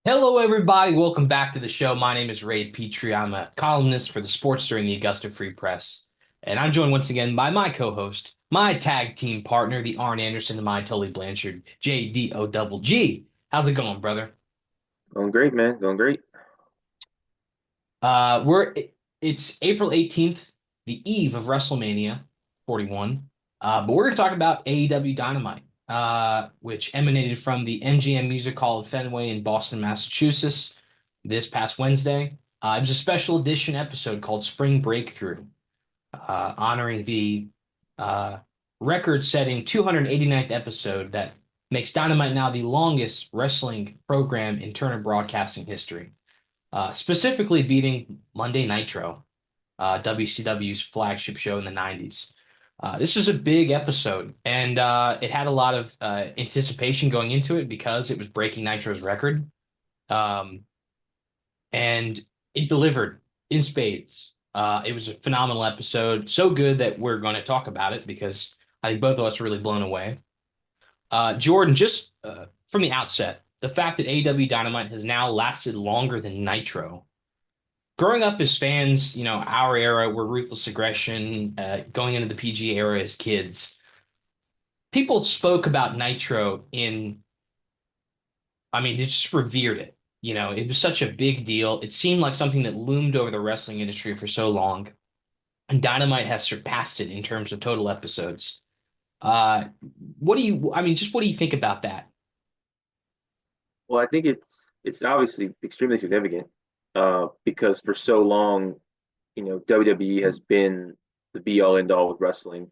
Hello, everybody. Welcome back to the show. My name is Petree. I'm a columnist for the sports during the Augusta Free Press. And I'm joined once again by my co-host, my tag team partner, the Arn Anderson and my Tully Blanchard, JDO double G. How's it going, brother? Going great, man. Going great. Uh, we're it's April 18th, the eve of WrestleMania 41. But we're gonna talk about AEW Dynamite, which emanated from the MGM Music Hall of Fenway in Boston, Massachusetts, this past Wednesday. It was a special edition episode called Spring BreakThru, honoring the uh, record-setting 289th episode that makes Dynamite now the longest wrestling program in Turner broadcasting history, specifically beating Monday Nitro, WCW's flagship show in the 90s. This is a big episode, and it had a lot of anticipation going into it because it was breaking Nitro's record. Um, and it delivered in spades. It was a phenomenal episode, so good that we're going to talk about it because I think both of us are really blown away. Jordan, just from the outset, the fact that AEW Dynamite has now lasted longer than Nitro. Growing up as fans, our era were ruthless aggression, going into the PG era as kids. People spoke about Nitro they just revered it. It was such a big deal. It seemed like something that loomed over the wrestling industry for so long. And Dynamite has surpassed it in terms of total episodes. Uh, what do you think about that? Well, I think it's obviously extremely significant because for so long, WWE has been the be all end all with wrestling.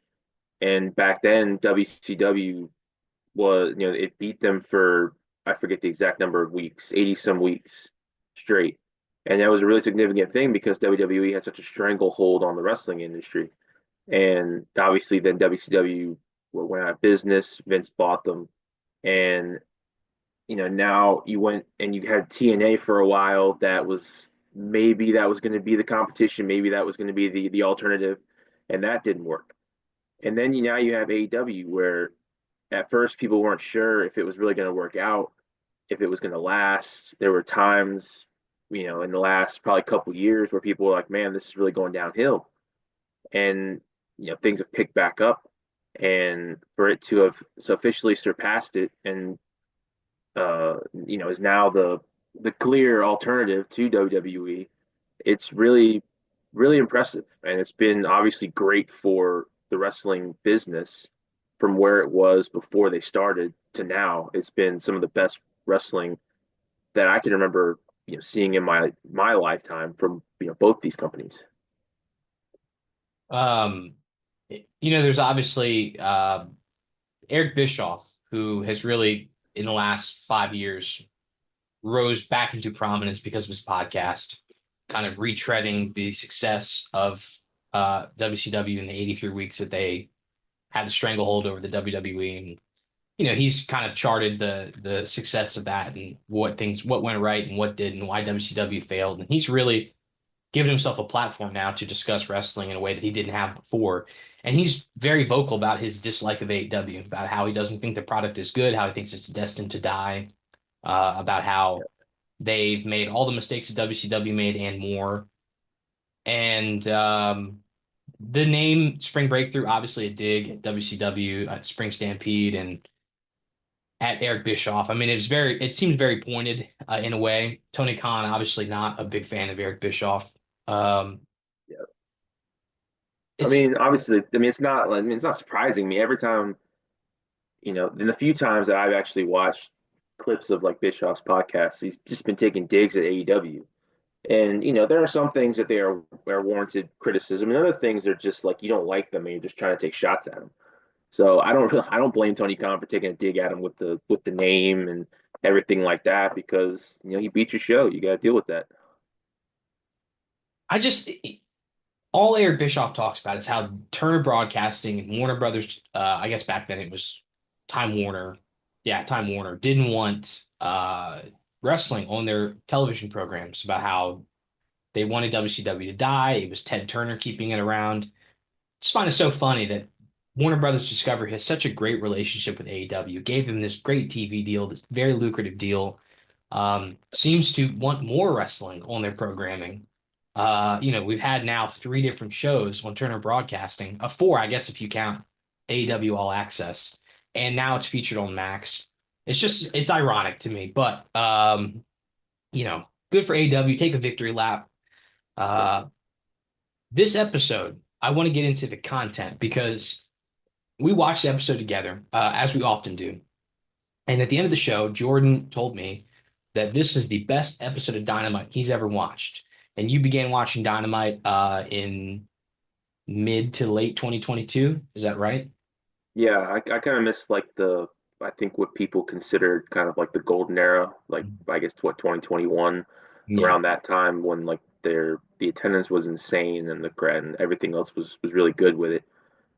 And back then, WCW was, it beat them for I forget the exact number of weeks, 80 some weeks straight. And that was a really significant thing because WWE had such a stranglehold on the wrestling industry. And obviously then WCW went out of business, Vince bought them. And now you went and you had TNA for a while that was maybe that was going to be the competition, maybe that was going to be the alternative, and that didn't work. And then now you have AEW where at first people weren't sure if it was really going to work out, if it was going to last. There were times, in the last probably couple years where people were like, "Man, this is really going downhill." And things have picked back up, and for it to have so officially surpassed it and is now the clear alternative to WWE. It's really, really impressive, and it's been obviously great for the wrestling business from where it was before they started to now. It's been some of the best wrestling that I can remember, seeing in my lifetime from both these companies. Um, there's obviously Eric Bischoff, who has really, in the last 5 years, rose back into prominence because of his podcast, kind of retreading the success of WCW in the 83 weeks that they had the stranglehold over the WWE. And, he's kind of charted the success of that and what went right and what did and why WCW failed. And he's really given himself a platform now to discuss wrestling in a way that he didn't have before. And he's very vocal about his dislike of AEW, about how he doesn't think the product is good, how he thinks it's destined to die, about how they've made all the mistakes that WCW made and more. And the name Spring Breakthrough, obviously a dig at WCW, at Spring Stampede, and at Eric Bischoff. I mean, it seems very pointed in a way. Tony Khan, obviously not a big fan of Eric Bischoff. Um, Yeah. I it's mean, obviously, it's not surprising me every time, in the few times that I've actually watched clips of like Bischoff's podcasts, he's just been taking digs at AEW. And there are some things that are warranted criticism, and other things are just like you don't like them and you're just trying to take shots at them. So I don't blame Tony Khan for taking a dig at him with the name and everything like that because he beat your show. You got to deal with that. I just all Eric Bischoff talks about is how Turner Broadcasting and Warner Brothers, I guess back then it was Time Warner, yeah, Time Warner didn't want wrestling on their television programs, about how they wanted WCW to die. It was Ted Turner keeping it around. Just find it so funny that Warner Brothers Discovery has such a great relationship with AEW, gave them this great TV deal, this very lucrative deal. seems to want more wrestling on their programming. We've had now three different shows on Turner Broadcasting, four, I guess, if you count AEW All Access, and now it's featured on Max. It's ironic to me, but good for AEW. Take a victory lap. Yeah. Uh, this episode, I want to get into the content because we watched the episode together, as we often do. And at the end of the show, Jordan told me that this is the best episode of Dynamite he's ever watched. And you began watching Dynamite in mid to late 2022. Is that right? Yeah, I kind of miss like I think what people considered kind of like the golden era, like I guess what 2021, Yeah. around that time when like the attendance was insane and and everything else was really good with it.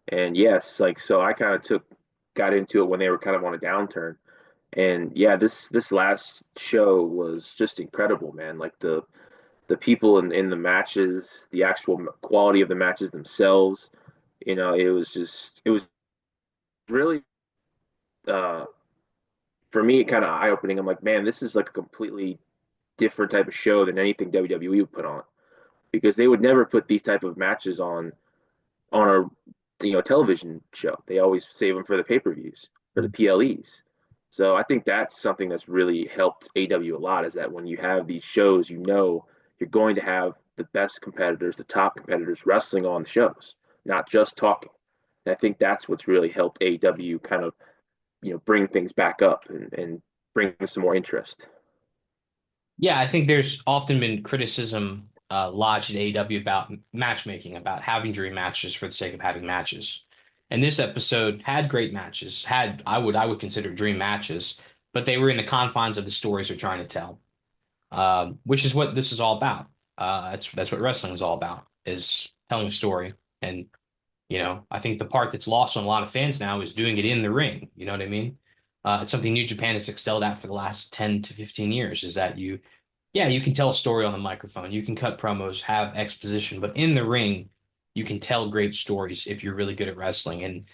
And yes, like so I kind of got into it when they were kind of on a downturn. And yeah, this last show was just incredible, man. Like the people in the matches, the actual quality of the matches themselves, it was really uh for me kind of eye opening. I'm like, man, this is like a completely different type of show than anything WWE would put on because they would never put these type of matches on a television show. They always save them for the pay-per-views for the PLEs. So I think that's something that's really helped AW a lot is that when you have these shows, you're going to have the best competitors, the top competitors wrestling on the shows, not just talking. And I think that's what's really helped AW kind of, bring things back up and bring some more interest. Yeah, I think there's often been criticism lodged at AEW about matchmaking, about having dream matches for the sake of having matches. And this episode had great matches, had I would consider dream matches, but they were in the confines of the stories they're trying to tell, which is what this is all about. That's what wrestling is all about, is telling a story. And I think the part that's lost on a lot of fans now is doing it in the ring. You know what I mean? It's something New Japan has excelled at for the last 10 to 15 years, is that yeah, you can tell a story on the microphone. You can cut promos, have exposition, but in the ring, you can tell great stories if you're really good at wrestling. And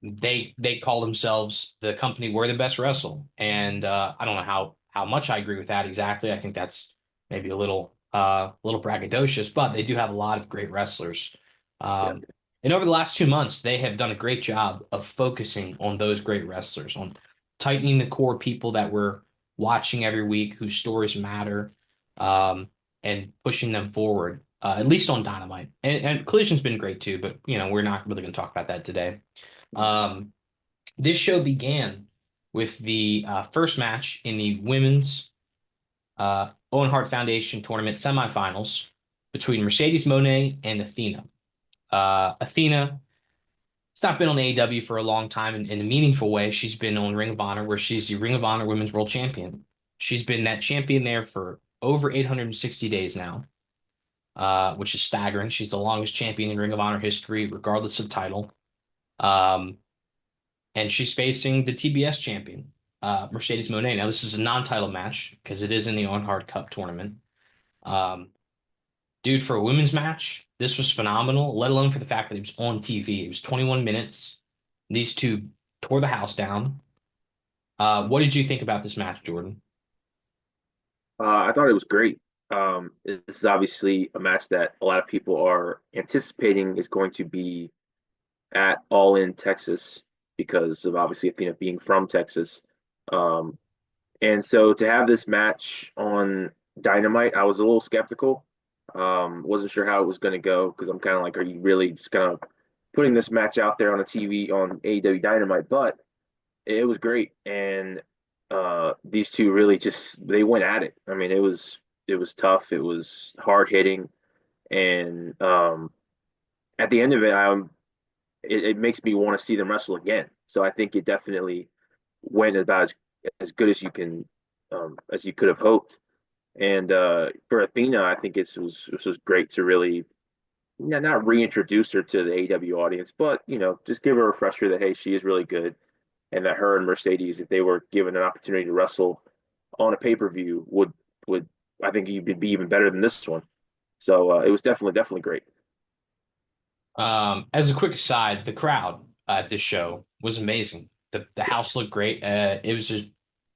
they call themselves the company where the best wrestle. And I don't know how much I agree with that exactly. I think that's maybe a little braggadocious, but they do have a lot of great wrestlers. Yeah. Um, and over the last 2 months, they have done a great job of focusing on those great wrestlers, on tightening the core people that we're watching every week, whose stories matter, um, and pushing them forward. At least on Dynamite, and Collision's been great too, but we're not really going to talk about that today. Um, this show began with the first match in the women's Owen Hart Foundation tournament semifinals between Mercedes Moné and Athena. Athena has not been on AEW for a long time in a meaningful way. She's been on Ring of Honor, where she's the Ring of Honor Women's World Champion. She's been that champion there for over 860 days now, which is staggering. She's the longest champion in Ring of Honor history, regardless of title. Um, and she's facing the TBS champion, Mercedes Moné. Now, this is a non-title match because it is in the Owen Hart Cup tournament. Um, Dude, for a women's match, this was phenomenal, let alone for the fact that it was on TV. It was 21 minutes. These two tore the house down. What did you think about this match, Jordan? I thought it was great. This is obviously a match that a lot of people are anticipating is going to be at All In Texas because of obviously Athena being from Texas. Um, and so to have this match on Dynamite, I was a little skeptical. Wasn't sure how it was going to go because I'm kind of like, are you really just kind of putting this match out there on a TV on AEW Dynamite? But it was great, and these two really just they went at it. I mean, it was tough, it was hard hitting, and at the end of it, it makes me want to see them wrestle again. So I think it definitely went about as good as you could have hoped. And for Athena, I think it was great to really not reintroduce her to the AEW audience, but just give her a refresher that hey, she is really good, and that her and Mercedes, if they were given an opportunity to wrestle on a pay-per-view, would I think you'd be even better than this one. So it was definitely great. As a quick aside, the crowd at this show was amazing. The house looked great. It was just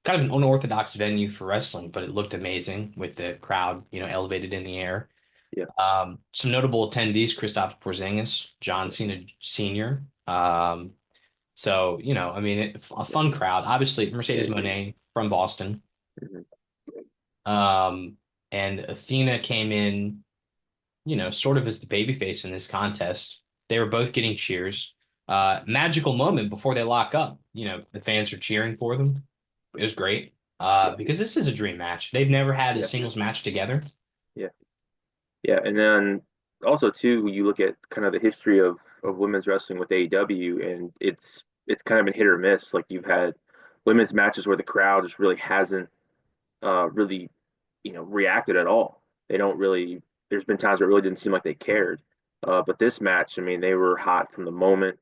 kind of an unorthodox venue for wrestling, but it looked amazing with the crowd, elevated in the air. Yeah, Some notable attendees: Christoph Porzingis, John yeah, Cena Sr. So, I mean, a yeah, fun crowd. Obviously, yeah, Mercedes yeah. Moné from Boston. Mhm. Um, and Athena came in, sort of as the babyface in this contest. They were both getting cheers. Magical moment before they lock up. The fans are cheering for them. It was great. Yeah, Because this is a dream match. They've never had a yeah, singles match together. yeah, yeah. And then also too, you look at kind of the history of women's wrestling with AEW, and it's kind of been hit or miss. Like you've had women's matches where the crowd just really hasn't really reacted at all. They don't really. There's been times where it really didn't seem like they cared. But this match, I mean, they were hot from the moment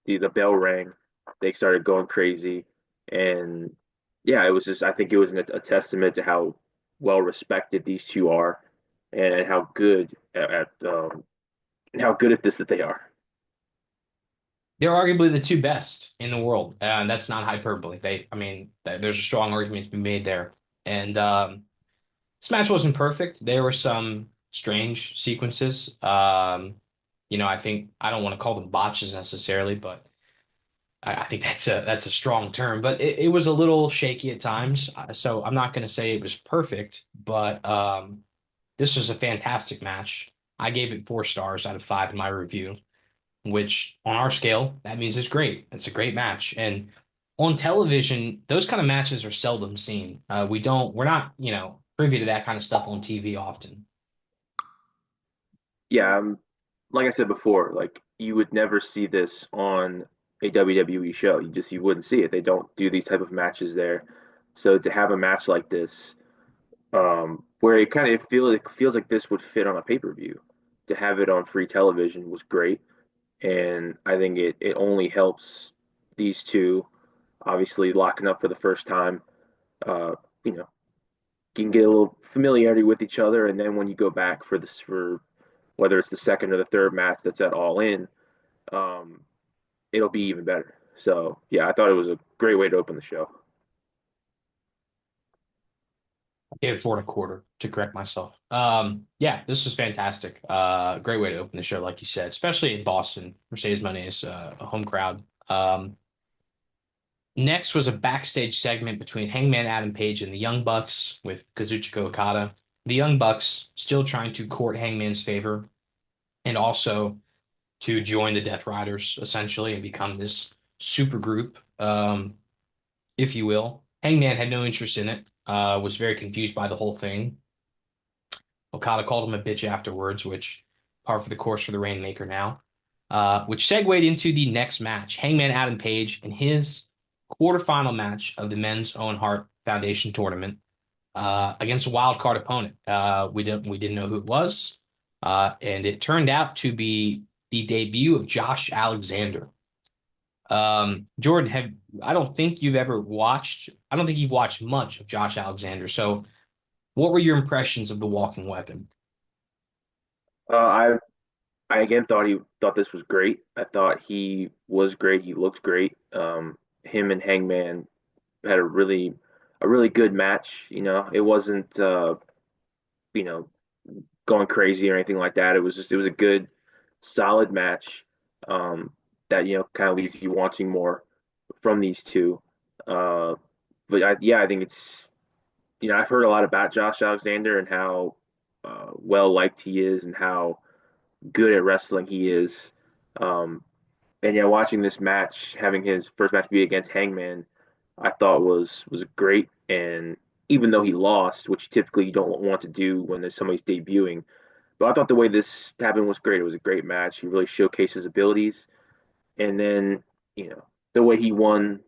the bell rang. They started going crazy, and yeah, it was just. I think it was a testament to how well respected these two are, and how good how good at this that they are. They're arguably the two best in the world, and that's not hyperbole. I mean, there's a strong argument to be made there. And this match wasn't perfect. There were some strange sequences. I think I don't want to call them botches necessarily, but I think that's a strong term. But it was a little shaky at times. So I'm not going to say it was perfect, but this was a fantastic match. I gave it 4 stars out of 5 in my review, which on our scale, that means it's great. It's a great match. And on television, those kind of matches are seldom seen. We're not, privy to that kind of stuff on TV often. Yeah, like I said before, like you would never see this on a WWE show. You wouldn't see it. They don't do these type of matches there. So to have a match like this, where it feels like this would fit on a pay-per-view, to have it on free television was great, and I think it only helps these two obviously locking up for the first time. Uh, you know, you can get a little familiarity with each other, and then when you go back for whether it's the second or the third match that's at All In, um, it'll be even better. So yeah, I thought it was a great way to open the show. I gave it 4 and a quarter to correct myself. Yeah, this is fantastic. Great way to open the show, like you said, especially in Boston. Mercedes Money is a home crowd. Next was a backstage segment between Hangman Adam Page and the Young Bucks with Kazuchika Okada. The Young Bucks still trying to court Hangman's favor and also to join the Death Riders essentially and become this super group, if you will. Hangman had no interest in it, was very confused by the whole thing. Okada called him a bitch afterwards, which par for the course for the Rainmaker now. Which segued into the next match, Hangman Adam Page in his quarterfinal match of the Men's Owen Hart Foundation tournament against a wild card opponent. We didn't know who it was, and it turned out to be the debut of Josh Alexander. Jordan, have I don't think you've ever watched. I don't think you've watched much of Josh Alexander. So, what were your impressions of the Walking Weapon? Uh, I again thought this was great. I thought he was great. He looked great. Him and Hangman had a really good match. It wasn't you know going crazy or anything like that. It was a good, solid match that kind of leaves you wanting more from these two. Uh, but I think it's I've heard a lot about Josh Alexander and how well liked he is and how good at wrestling he is. Um, and yeah, watching this match, having his first match be against Hangman, I thought was great. And even though he lost, which typically you don't want to do when there's somebody's debuting, but I thought the way this happened was great. It was a great match. He really showcased his abilities. And then, you know, the way he won,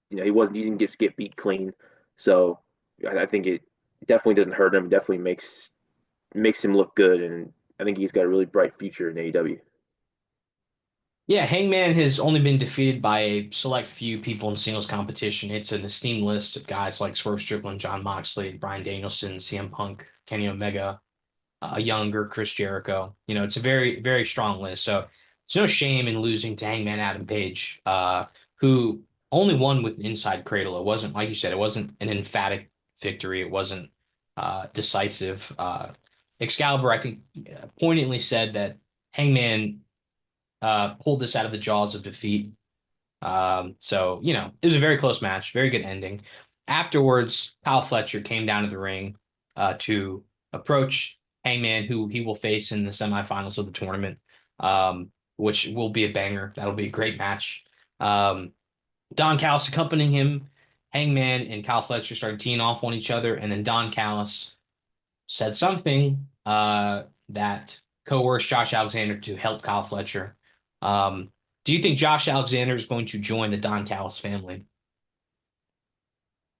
he didn't get beat clean. So I think it definitely doesn't hurt him. It definitely makes him look good. And I think he's got a really bright future in AEW. Yeah, Hangman has only been defeated by a select few people in singles competition. It's an esteemed list of guys like Swerve Strickland, John Moxley, Bryan Danielson, CM Punk, Kenny Omega, a younger Chris Jericho. It's a very, very strong list. So there's no shame in losing to Hangman Adam Page, who only won with an inside cradle. It wasn't, like you said, it wasn't an emphatic victory. It wasn't decisive. Excalibur, I think, poignantly said that Hangman pulled this out of the jaws of defeat. So, it was a very close match, very good ending. Afterwards, Kyle Fletcher came down to the ring to approach Hangman, who he will face in the semifinals of the tournament, which will be a banger. That'll be a great match. Don Callis accompanying him, Hangman and Kyle Fletcher started teeing off on each other, and then Don Callis said something that coerced Josh Alexander to help Kyle Fletcher. Do you think Josh Alexander is going to join the Don Callis family?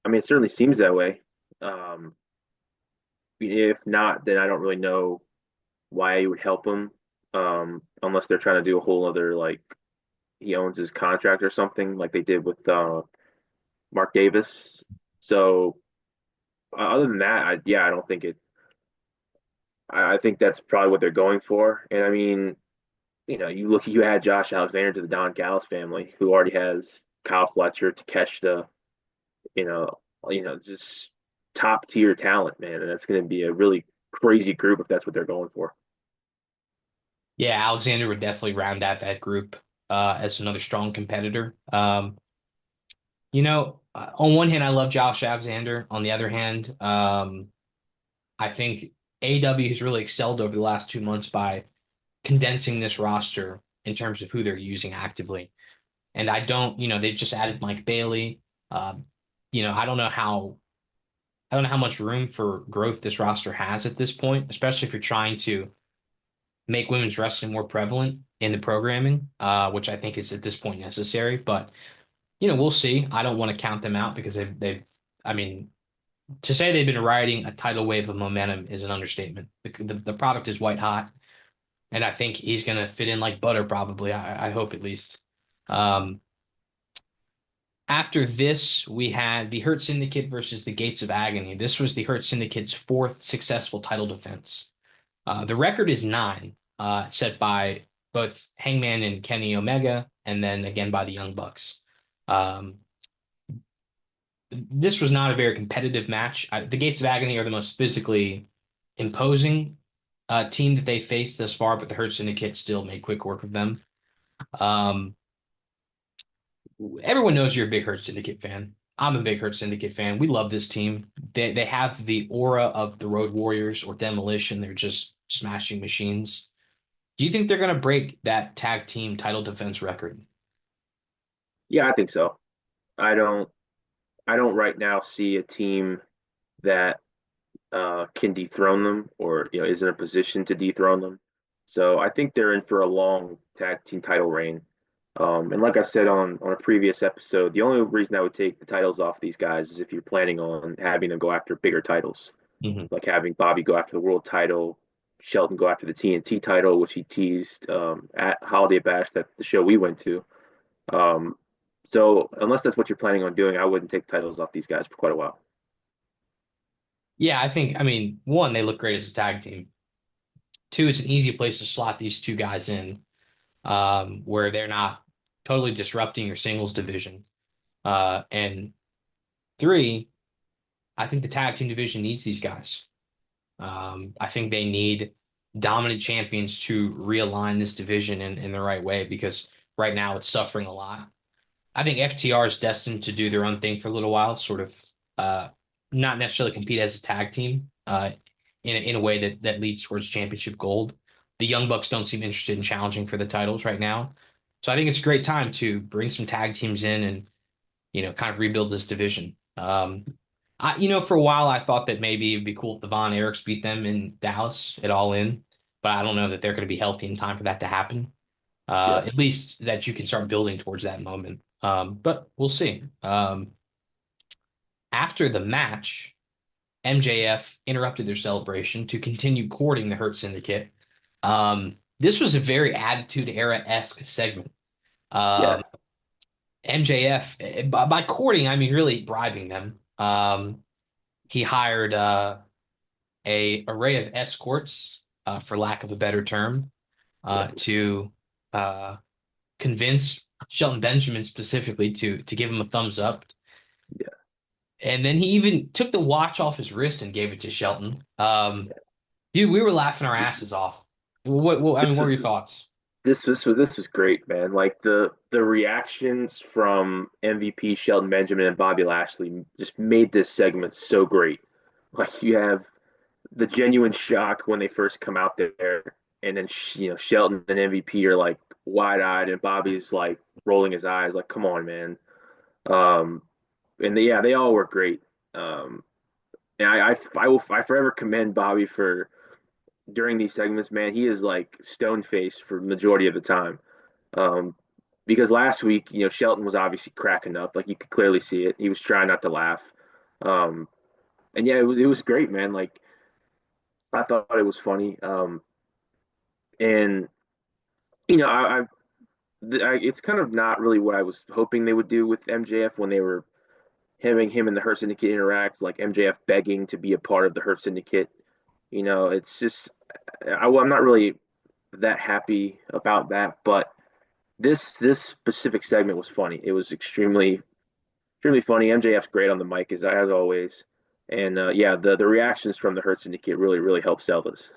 I mean, it certainly seems that way. Um, if not, then I don't really know why he would help him, unless they're trying to do a whole other like he owns his contract or something, like they did with Mark Davis. So other than that, yeah, I don't think it. I think that's probably what they're going for. And I mean, you add Josh Alexander to the Don Callis family, who already has Kyle Fletcher, Takeshita, you know, just top tier talent, man, and that's going to be a really crazy group if that's what they're going for. Yeah, Alexander would definitely round out that group as another strong competitor. On one hand, I love Josh Alexander. On the other hand, I think AEW has really excelled over the last 2 months by condensing this roster in terms of who they're using actively. And they've just added Mike Bailey. Um, I don't know how much room for growth this roster has at this point, especially if you're trying to make women's wrestling more prevalent in the programming, which I think is at this point necessary. But we'll see. I don't want to count them out because I mean, to say they've been riding a tidal wave of momentum is an understatement. The product is white hot, and I think he's going to fit in like butter, probably. I hope at least. Um, After this, we had the Hurt Syndicate versus the Gates of Agony. This was the Hurt Syndicate's fourth successful title defense. The record is nine, set by both Hangman and Kenny Omega, and then again by the Young Bucks. Um, this was not a very competitive match. The Gates of Agony are the most physically imposing team that they faced thus far, but the Hurt Syndicate still made quick work of them. Um, Everyone knows you're a big Hurt Syndicate fan. I'm a big Hurt Syndicate fan. We love this team. They have the aura of the Road Warriors or Demolition. They're just smashing machines. Do you think they're going to break that tag team title defense record? Yeah, I think so. I don't. I don't right now see a team that can dethrone them or is in a position to dethrone them. So I think they're in for a long tag team title reign. And like I said on a previous episode, the only reason I would take the titles off these guys is if you're planning on having them go after bigger titles, Hmm. like having Bobby go after the world title, Shelton go after the TNT title, which he teased at Holiday Bash, that the show we went to. Um, so unless that's what you're planning on doing, I wouldn't take titles off these guys for quite a while. Yeah, I mean, one, they look great as a tag team. Two, it's an easy place to slot these two guys in, where they're not totally disrupting your singles division. And three, I think the tag team division needs these guys. I think they need dominant champions to realign this division in the right way because right now it's suffering a lot. I think FTR is destined to do their own thing for a little while, sort of uh, not necessarily compete as a tag team in a way that leads towards championship gold. The Young Bucks don't seem interested in challenging for the titles right now. So I think it's a great time to bring some tag teams in and kind of rebuild this division. For a while I thought that maybe it'd be cool if the Von Erichs beat them in Dallas at All In, but I don't know that they're going to be healthy in time for that to happen. Yeah. At least that you can start building towards that moment. But we'll see. After the match, MJF interrupted their celebration to continue courting the Hurt Syndicate. This was a very Attitude Era-esque segment. Yeah. Um, MJF, by courting, I mean really bribing them. He hired a array of escorts, for lack of a better term, Yeah. to uh, convince Shelton Benjamin specifically to give him a thumbs up. Yeah. And then he even took the watch off his wrist and gave it to Shelton. Dude, we were laughing our asses off. I mean, This what were was your thoughts? this was great, man. Like the reactions from MVP Shelton Benjamin and Bobby Lashley just made this segment so great. Like you have the genuine shock when they first come out there, and then Shelton and MVP are like wide-eyed, and Bobby's like rolling his eyes, like, "Come on, man." Um, and they all were great. Um, and I forever commend Bobby for during these segments, man. He is like stone faced for the majority of the time. Um, because last week, Shelton was obviously cracking up, like you could clearly see it. He was trying not to laugh. Um, and yeah, it was great, man. Like I thought it was funny. And it's kind of not really what I was hoping they would do with MJF when they were having him and the Hurt Syndicate interact, like MJF begging to be a part of the Hurt Syndicate. It's just I'm not really that happy about that, but this specific segment was funny. It was extremely funny. MJF's great on the mic as always, and yeah, the reactions from the Hurt Syndicate really helped sell this.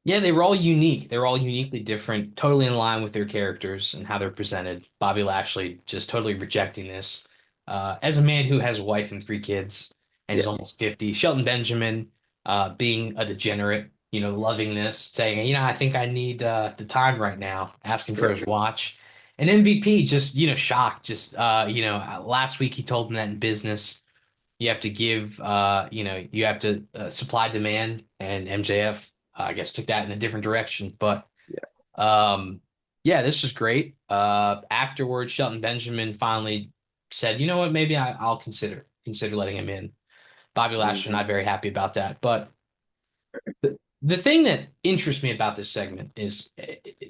Yeah, they were all unique. They were all uniquely different, totally in line with their characters and how they're presented. Bobby Lashley just totally rejecting this. As a man who has a wife and three kids and is Yeah, almost 50, Shelton Benjamin being a degenerate, loving this, saying, I think I need the time right now, asking for yeah, his watch. And MVP just, shocked. Just, last week he told him that in business, you have to give, you have to supply demand, and MJF, I guess, took that in a different direction. But yeah. um, yeah, this was great. Afterwards, Shelton Benjamin finally said, "You know what? Maybe I'll consider letting him in." Bobby Lashley Hmm. not very happy about that. But the thing that interests me about this segment is,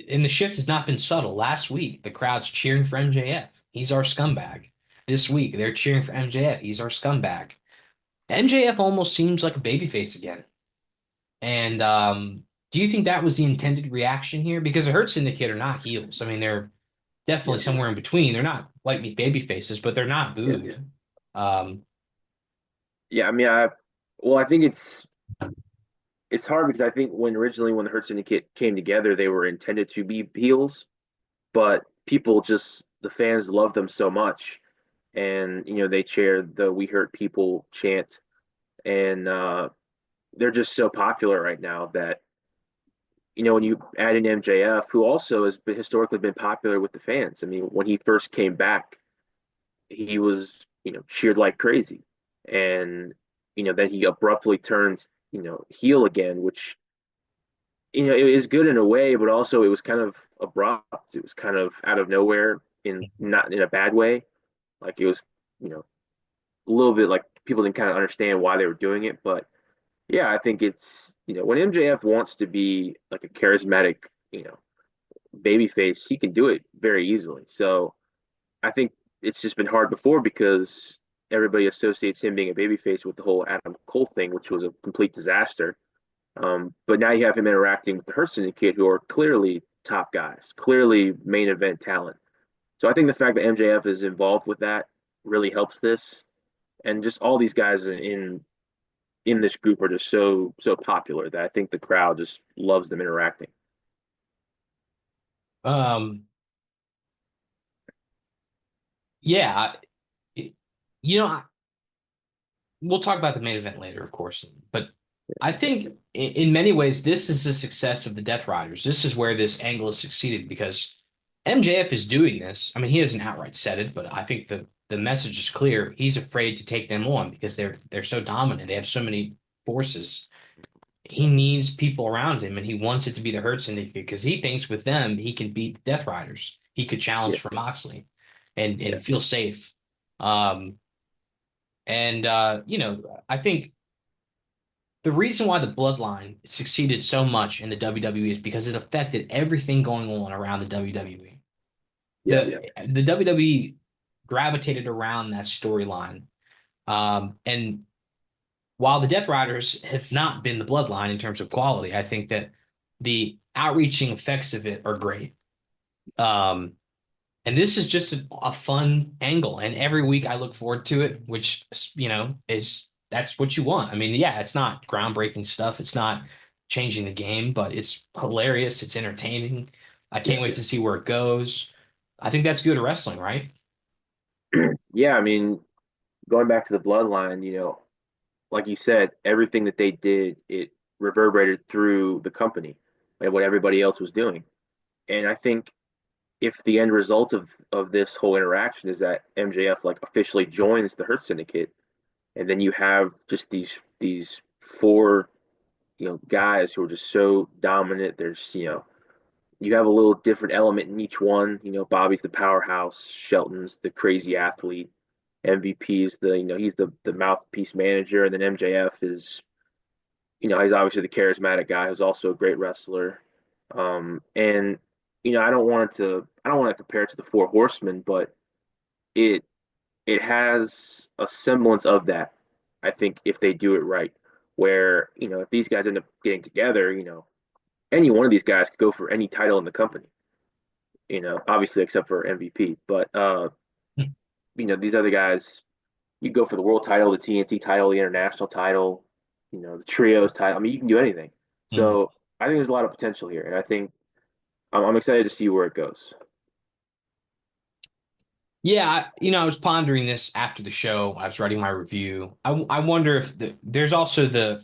and the shift has not been subtle. Last week, the crowd's cheering for MJF. He's our scumbag. This week, they're cheering for MJF. He's our scumbag. MJF almost seems like a babyface again. And do you think that was the intended reaction here? Because the Hurt Syndicate are not heels. I mean, they're definitely Yeah, somewhere in between. They're not white meat baby faces, but they're not yeah, booed. Um, yeah. I mean, well, I think it's hard because I think when the Hurt Syndicate came together, they were intended to be heels, but the fans love them so much, and they chair the "We Hurt People" chant, and they're just so popular right now that when you add in MJF, who also has historically been popular with the fans. I mean, when he first came back, he was cheered like crazy, and then he abruptly turns heel again, which it is good in a way, but also it was kind of abrupt. It was kind of out of nowhere, in not in a bad way. Like it was you know a little bit like people didn't kind of understand why they were doing it, but yeah, I think it's when MJF wants to be like a charismatic babyface, he can do it very easily. So I think it's just been hard before because everybody associates him being a babyface with the whole Adam Cole thing, which was a complete disaster. But now you have him interacting with the Hurt Syndicate, who are clearly top guys, clearly main event talent. So I think the fact that MJF is involved with that really helps this, and just all these guys in this group are just so popular that I think the crowd just loves them interacting. um, yeah, you know, we'll talk about the main event later, of course, but I think in many ways this is the success of the Death Riders. This is where this angle has succeeded because MJF is doing this. I mean, he hasn't outright said it, but I think the message is clear. He's afraid to take them on because they're so dominant. They have so many forces. He needs people around him, and he wants it to be the Hurt Syndicate because he thinks with them he can beat the Death Riders. He could challenge Yeah, for Moxley and yeah, feel safe. Um, and I think the reason why the Bloodline succeeded so much in the WWE is because it affected everything going on around the WWE. yeah, The WWE gravitated around that storyline. And while the Death Riders have not been the Bloodline in terms of quality, I think that the outreaching effects of it are great. Um, and this is just a fun angle, and every week I look forward to it, which is that's what you want. I mean, yeah, it's not groundbreaking stuff, it's not changing the game, but it's hilarious, it's entertaining. I Yeah, can't wait to see where it goes. I think that's good wrestling, right? yeah. I mean, going back to the bloodline, like you said, everything that they did, it reverberated through the company and what everybody else was doing. And I think if the end result of this whole interaction is that MJF like officially joins the Hurt Syndicate, and then you have just these four guys who are just so dominant. There's you have a little different element in each one. Bobby's the powerhouse, Shelton's the crazy athlete, MVP's he's the mouthpiece manager, and then MJF is he's obviously the charismatic guy who's also a great wrestler. And I don't want to compare it to the Four Horsemen, but it it has a semblance of that. I think if they do it right, where if these guys end up getting together, any one of these guys could go for any title in the company. Obviously except for MVP, but these other guys, you go for the world title, the TNT title, the international title, the trios title. I mean, you can do anything. Mhm. So I think there's a lot of potential here, and I think I'm excited to see where it goes. Yeah, I was pondering this after the show. I was writing my review. I wonder if there's also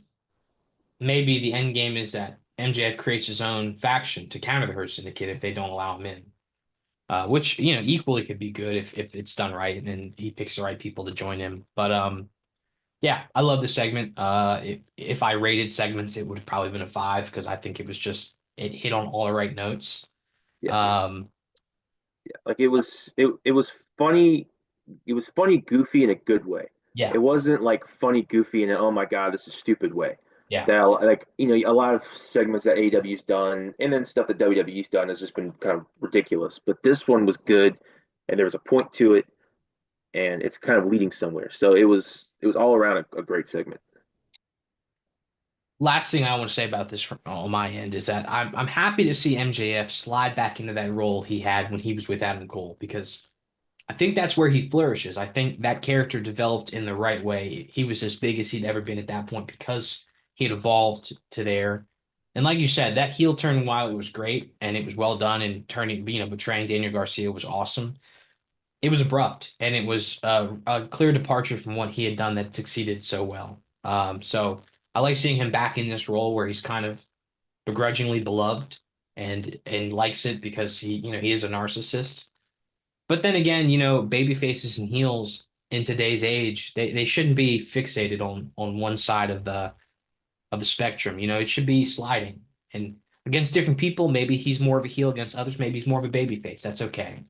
maybe the end game is that MJF creates his own faction to counter the Hurt Syndicate if they don't allow him in. Which equally could be good if it's done right and he picks the right people to join him. But yeah, I love the segment. If I rated segments, it would have probably been a 5 because I think it hit on all the right notes. Yeah, Um, yeah. Like it was funny. It was funny, goofy in a good way. yeah, It wasn't like funny, goofy in an oh my god, this is stupid way. yeah. That like a lot of segments that AEW's done, and then stuff that WWE's done has just been kind of ridiculous. But this one was good, and there was a point to it, and it's kind of leading somewhere. So it was all around a great segment. Last thing I want to say about this from on my end is that I'm happy to see MJF slide back into that role he had when he was with Adam Cole because I think that's where he flourishes. I think that character developed in the right way. He was as big as he'd ever been at that point because he had evolved to there. And like you said, that heel turn while it was great and it was well done and turning, betraying Daniel Garcia was awesome. It was abrupt and it was a clear departure from what he had done that succeeded so well. So I like seeing him back in this role where he's kind of begrudgingly beloved and likes it because he is a narcissist. But then again, baby faces and heels in today's age, they shouldn't be fixated on one side of the spectrum. It should be sliding. And against different people, maybe he's more of a heel. Against others, maybe he's more of a baby face. That's okay.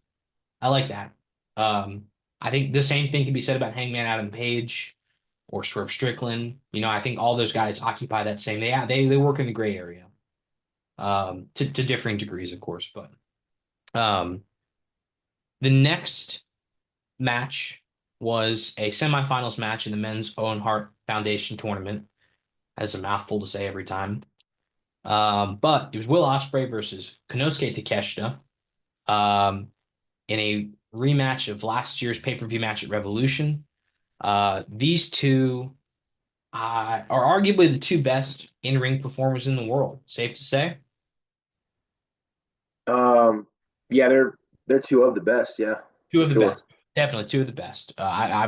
I like that. Um, I think the same thing can be said about Hangman Adam Page or Swerve Strickland. I think all those guys occupy that same. They work in the gray area. To differing degrees, of course, but um, the next match was a semifinals match in the men's Owen Hart Foundation tournament. That's a mouthful to say every time. But it was Will Ospreay versus Konosuke Takeshita in a rematch of last year's pay-per-view match at Revolution. These two are arguably the two best in-ring performers in the world. Safe to say. Um, yeah, they're two of the best. Yeah, Two for of the sure. best. Definitely two of the best. I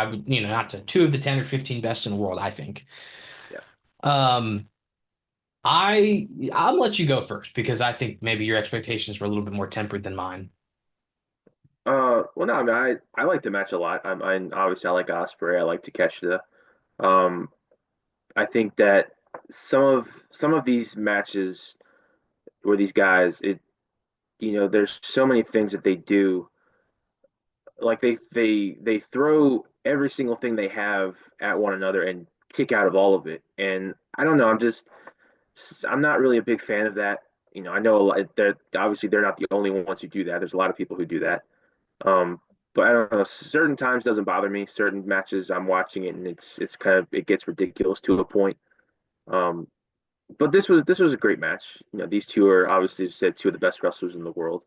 would, not to two of the 10 or 15 best in the world, I think. Yeah. Um, I'll let you go first because I think maybe your expectations were a little bit more tempered than mine. Well, no, I mean, I like the match a lot. Obviously I like Ospreay. I like Takeshita. Um, I think that some of these matches where these guys, there's so many things that they do. Like they throw every single thing they have at one another and kick out of all of it. And I don't know. I'm not really a big fan of that. I know a lot. They're not the only ones who do that. There's a lot of people who do that. Um, but I don't know. Certain times doesn't bother me. Certain matches I'm watching it and it's kind of it gets ridiculous to a point. Um, but this was a great match. These two are obviously said two of the best wrestlers in the world.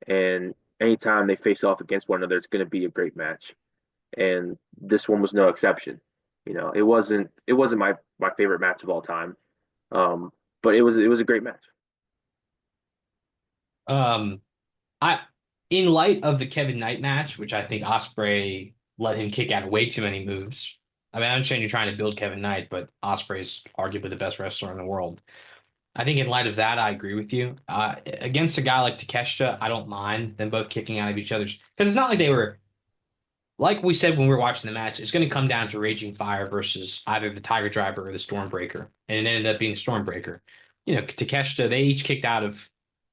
and anytime they face off against one another, it's going to be a great match. And this one was no exception. It wasn't my favorite match of all time, um, but it was a great match. Um, I in light of the Kevin Knight match, which I think Ospreay let him kick out way too many moves. I mean, I understand you're trying to build Kevin Knight, but Ospreay's arguably the best wrestler in the world. I think in light of that, I agree with you. Against a guy like Takeshita, I don't mind them both kicking out of each other's because it's not like they were like we said when we were watching the match. It's going to come down to Raging Fire versus either the Tiger Driver or the Stormbreaker, and it ended up being the Stormbreaker. Takeshita, they each kicked out of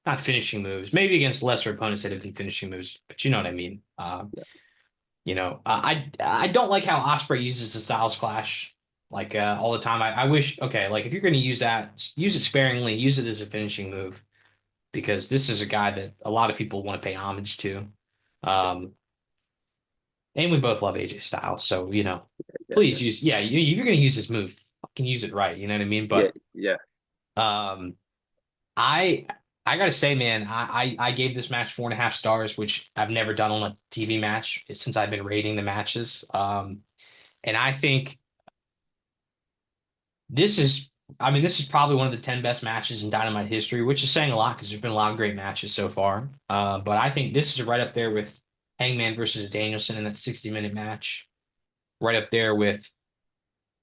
not finishing moves, maybe against lesser opponents that have been finishing moves, but you know what I mean. I don't like how Ospreay uses the Styles Clash like all the time. I wish okay, like if you're going to use that, use it sparingly, use it as a finishing move because this is a guy that a lot of people want to pay homage to. Um, and we both love AJ Styles, so Yeah, please yeah, use if you're going to use this move, fucking use it right. You know what I mean? yeah, But yeah. um, I I gotta say, man, I gave this match 4.5 stars, which I've never done on a TV match since I've been rating the matches. And I think this is, I mean, this is probably one of the 10 best matches in Dynamite history, which is saying a lot because there's been a lot of great matches so far. But I think this is right up there with Hangman versus Danielson in that 60-minute match, right up there with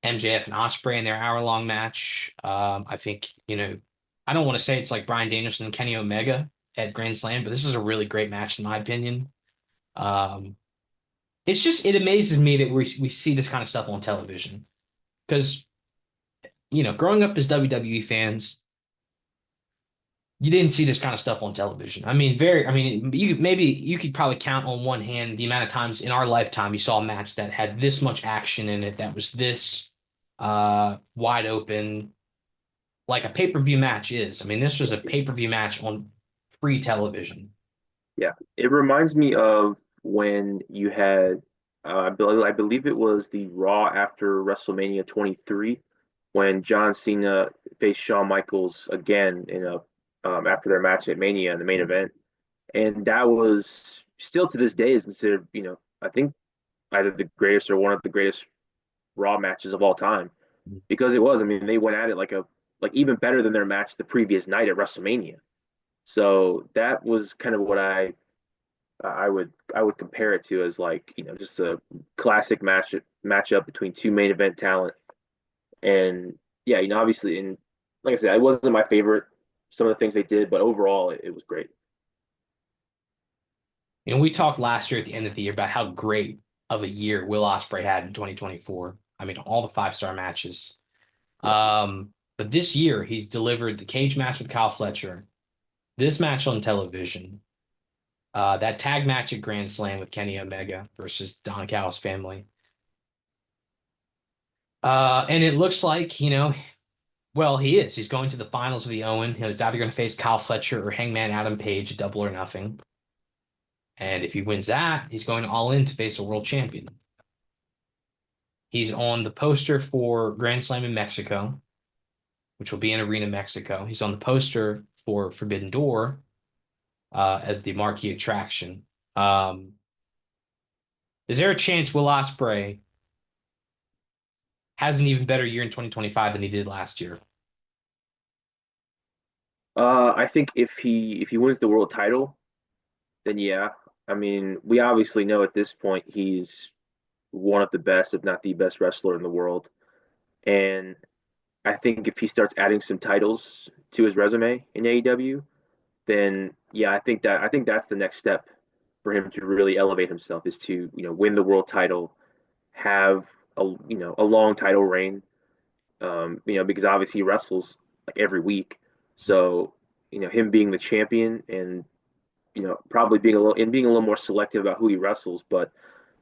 MJF and Ospreay in their hour-long match. I think, I don't want to say it's like Bryan Danielson and Kenny Omega at Grand Slam, but this is a really great match in my opinion. Um, it amazes me that we see this kind of stuff on television because growing up as WWE fans, you didn't see this kind of stuff on television. I mean, you could probably count on one hand the amount of times in our lifetime you saw a match that had this much action in it, that was this wide open, like a pay-per-view match is. I mean, this was a pay-per-view match on free television. Yeah, it reminds me of when you had, I believe it was the Raw after WrestleMania 23, when John Cena faced Shawn Michaels again after their match at Mania in the main event, and that was still to this day is considered, I think either the greatest or one of the greatest Raw matches of all time because it was. I mean, they went at it like even better than their match the previous night at WrestleMania. So that was kind of what I would compare it to as like just a classic matchup between two main event talent. And yeah, obviously, and like I said, it wasn't my favorite some of the things they did, but overall it was great. We talked last year at the end of the year about how great of a year Will Ospreay had in 2024. I mean, all the 5-star matches. Yeah, But this year he's delivered the cage match with Kyle Fletcher, this match on television, that tag match at Grand Slam with Kenny Omega versus Don Callis family. And it looks like, well, he is. He's going to the finals of the Owen. He's either going to face Kyle Fletcher or Hangman Adam Page, double or nothing. And if he wins that, he's going all in to face a world champion. He's on the poster for Grand Slam in Mexico, which will be in Arena Mexico. He's on the poster for Forbidden Door as the marquee attraction. Um, is there a chance Will Ospreay has an even better year in 2025 than he did last year? I think if he wins the world title, then yeah. I mean, we obviously know at this point he's one of the best, if not the best wrestler in the world. And I think if he starts adding some titles to his resume in AEW, then yeah, I think that's the next step for him to really elevate himself is to, win the world title, have a long title reign, because obviously he wrestles like every week. So, him being the champion and, probably being a little more selective about who he wrestles, but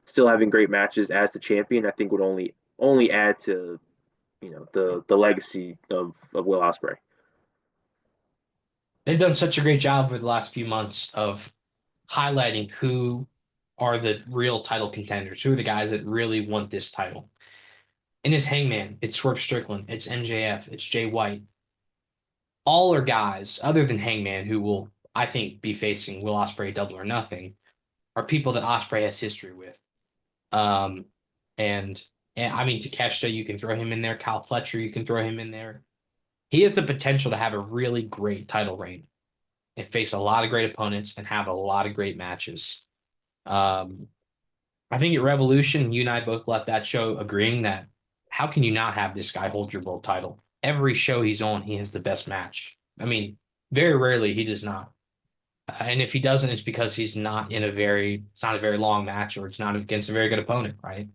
still having great matches as the champion, I think would only add to, the legacy of Will Ospreay. They've done such a great job over the last few months of highlighting who are the real title contenders, who are the guys that really want this title. And it's Hangman, it's Swerve Strickland, it's MJF, it's Jay White. All are guys, other than Hangman, who will I think, be facing Will Ospreay Double or Nothing are people that Ospreay has history with. Um, and and I mean Takeshita, you can throw him in there. Kyle Fletcher, you can throw him in there. He has the potential to have a really great title reign and face a lot of great opponents and have a lot of great matches. Um, I think at Revolution, you and I both left that show agreeing that how can you not have this guy hold your world title? Every show he's on, he has the best match. I mean, very rarely he does not. And if he doesn't, it's because it's not a very long match or it's not against a very good opponent, right?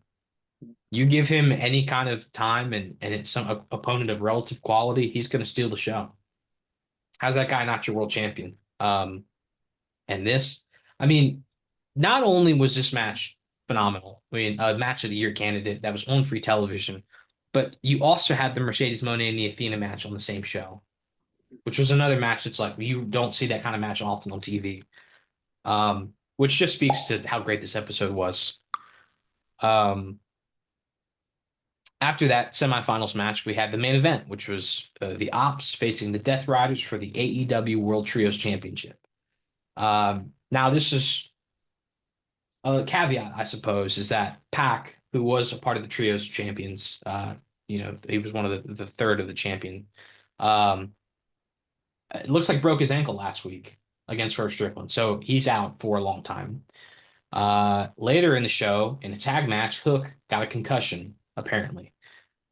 You give him any kind of time and it's some opponent of relative quality, he's going to steal the show. How's that guy not your world champion? And this, I mean, not only was this match phenomenal, I mean, a match of the year candidate that was on free television, but you also had the Mercedes Mone and the Athena match on the same show, which was another match that's like you don't see that kind of match often on TV. Which just speaks to how great this episode was. Um, After that semifinals match, we had the main event, which was the Opps facing the Death Riders for the AEW World Trios Championship. Now, this is a caveat, I suppose, is that Pac, who was a part of the Trios champions, he was one of the third of the champion. Um, it looks like broke his ankle last week against Swerve Strickland, so he's out for a long time. Later in the show, in a tag match, Hook got a concussion, apparently,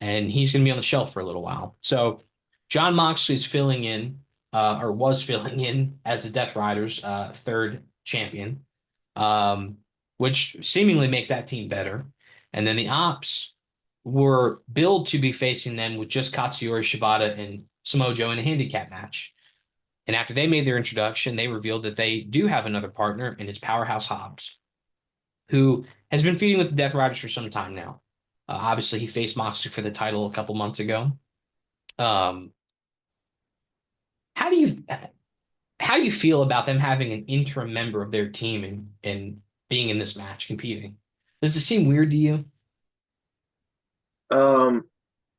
and he's going to be on the shelf for a little while. So John Moxley's filling in, or was filling in as the Death Riders' third champion, um, which seemingly makes that team better. And then the Opps were billed to be facing them with just Katsuyori Shibata and Samoa Joe in a handicap match. And after they made their introduction, they revealed that they do have another partner, and it's Powerhouse Hobbs, who has been feuding with the Death Riders for some time now. Obviously, he faced Moxley for the title a couple months ago. Um, how do you how do you feel about them having an interim member of their team and being in this match competing? Does it seem weird to you? Um,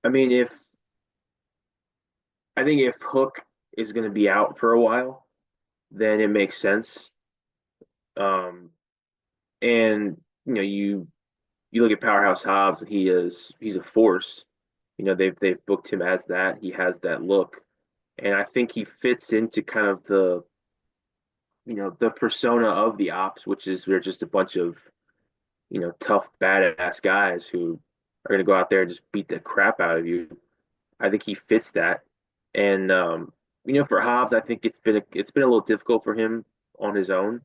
I mean, if I think if Hook is going to be out for a while, then it makes sense. Um, and you look at Powerhouse Hobbs, and he's a force. They've booked him as that. He has that look, and I think he fits into kind of the persona of the Opps, which is they're just a bunch of tough, badass guys who are going to go out there and just beat the crap out of you. I think he fits that. And for Hobbs, I think it's been a little difficult for him on his own.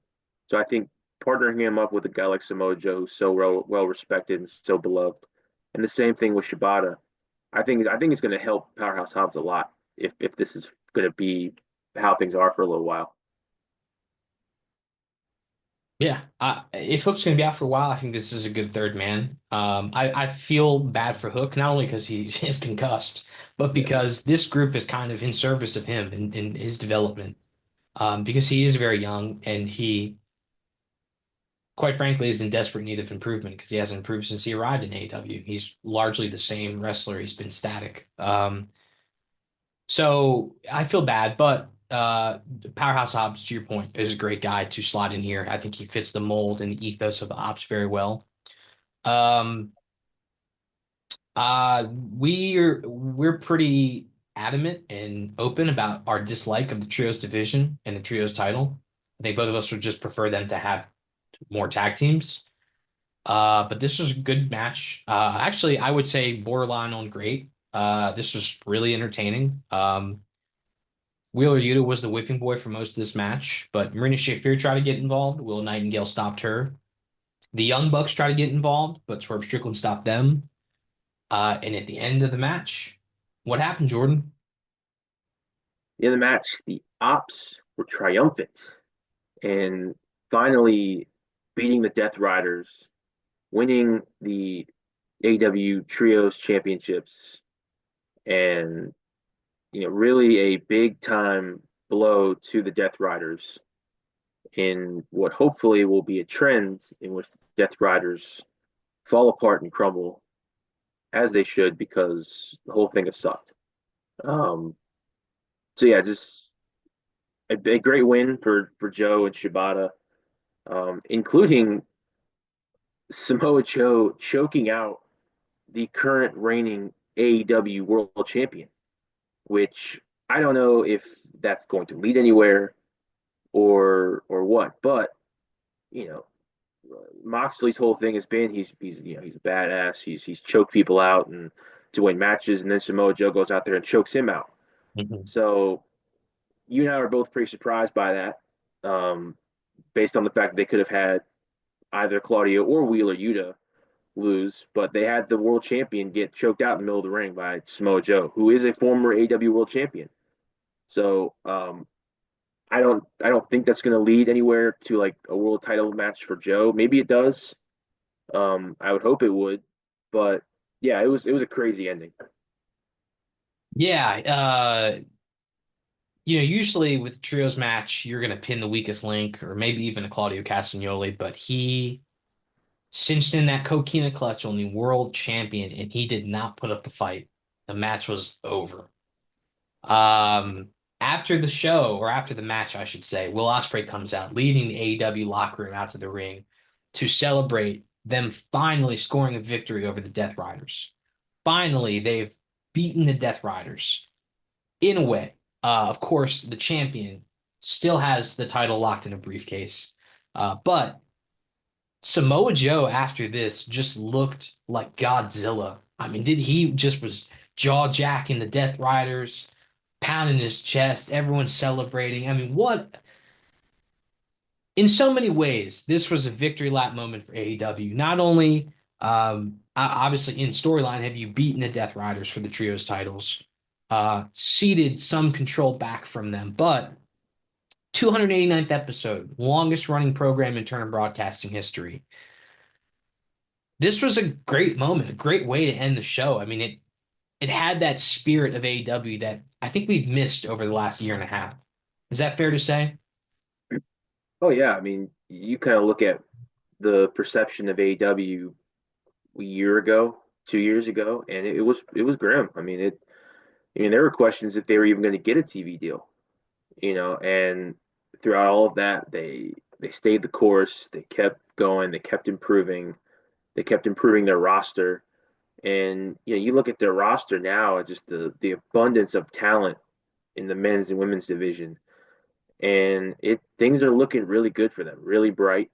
So I think partnering him up with a guy like Samoa Joe, who's so well respected and so beloved, and the same thing with Shibata, I think it's going to help Powerhouse Hobbs a lot if this is going to be how things are for a little while. Yeah, if Hook's going to be out for a while, I think this is a good third man. I feel bad for Hook, not only because he is concussed, but Yeah. because this group is kind of in service of him in his development. Because he is very young and he, quite frankly, is in desperate need of improvement because he hasn't improved since he arrived in AEW. He's largely the same wrestler. He's been static. So I feel bad, but Powerhouse Hobbs, to your point, is a great guy to slot in here. I think he fits the mold and the ethos of the Ops very well. Um, we're pretty adamant and open about our dislike of the trios division and the trios title. I think both of us would just prefer them to have more tag teams. But this was a good match. Actually, I would say borderline on great. This was really entertaining. Wheeler Yuta was the whipping boy for most of this match, but Marina Shafir tried to get involved. Will Nightingale stopped her. The Young Bucks tried to get involved, but Swerve Strickland stopped them. And at the end of the match, what happened, Jordan? In the match, the Ops were triumphant and finally beating the Death Riders, winning the AW Trios Championships, and really a big time blow to the Death Riders in what hopefully will be a trend in which the Death Riders fall apart and crumble as they should because the whole thing has sucked. Um, so yeah, just a great win for Joe and Shibata, including Samoa Joe choking out the current reigning AEW World Champion, which I don't know if that's going to lead anywhere or what, but you know, Moxley's whole thing has been he's a badass. He's choked people out and to win matches, and then Samoa Joe goes out there and chokes him out. Mhm. So you and I are both pretty surprised by that, based on the fact that they could have had either Claudio or Wheeler Yuta lose, but they had the world champion get choked out in the middle of the ring by Samoa Joe, who is a former AEW world champion. So I don't think that's going to lead anywhere to like a world title match for Joe. Maybe it does. I would hope it would, but yeah, it was a crazy ending. Yeah, usually with the trios match, you're gonna pin the weakest link, or maybe even a Claudio Castagnoli, but he cinched in that coquina clutch on the world champion, and he did not put up the fight. The match was over. Um, After the show, or after the match, I should say, Will Ospreay comes out, leading the AEW locker room out to the ring to celebrate them finally scoring a victory over the Death Riders. Finally, they've beaten the Death Riders in a way. Of course, the champion still has the title locked in a briefcase. But Samoa Joe after this just looked like Godzilla. I mean, did he just was jaw jacking the Death Riders, pounding his chest, everyone celebrating. I mean, what in so many ways, this was a victory lap moment for AEW. Not only obviously in storyline have you beaten the Death Riders for the trios titles, ceded some control back from them, but 289th episode, longest running program in Turner broadcasting history. This was a great moment, a great way to end the show. I mean, it had that spirit of AEW that I think we've missed over the last year and a half. Is that fair to say? Oh yeah, I mean, you kind of look at the perception of AEW a year ago, 2 years ago, and it was grim. I mean, there were questions if they were even going to get a TV deal, and throughout all of that, they stayed the course, they kept going, they kept improving their roster, and you look at their roster now, just the abundance of talent in the men's and women's division, and it things are looking really good for them, really bright.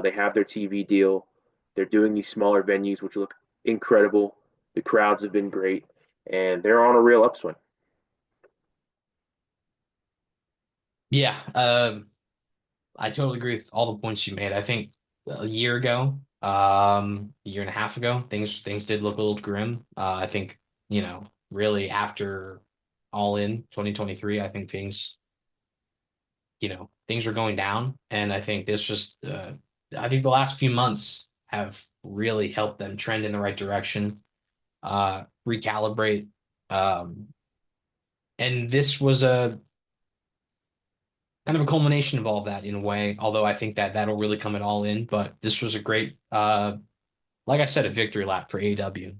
They have their TV deal. They're doing these smaller venues, which look incredible. The crowds have been great, and they're on a real upswing. Yeah, I totally agree with all the points you made. I think a year ago, a year and a half ago, things did look a little grim. I think, really after All In 2023, I think things were going down, and I think I think the last few months have really helped them trend in the right direction, recalibrate, um, and this was a kind of a culmination of all of that in a way. Although I think that that'll really come at All In, but this was a great, like I said, a victory lap for AEW.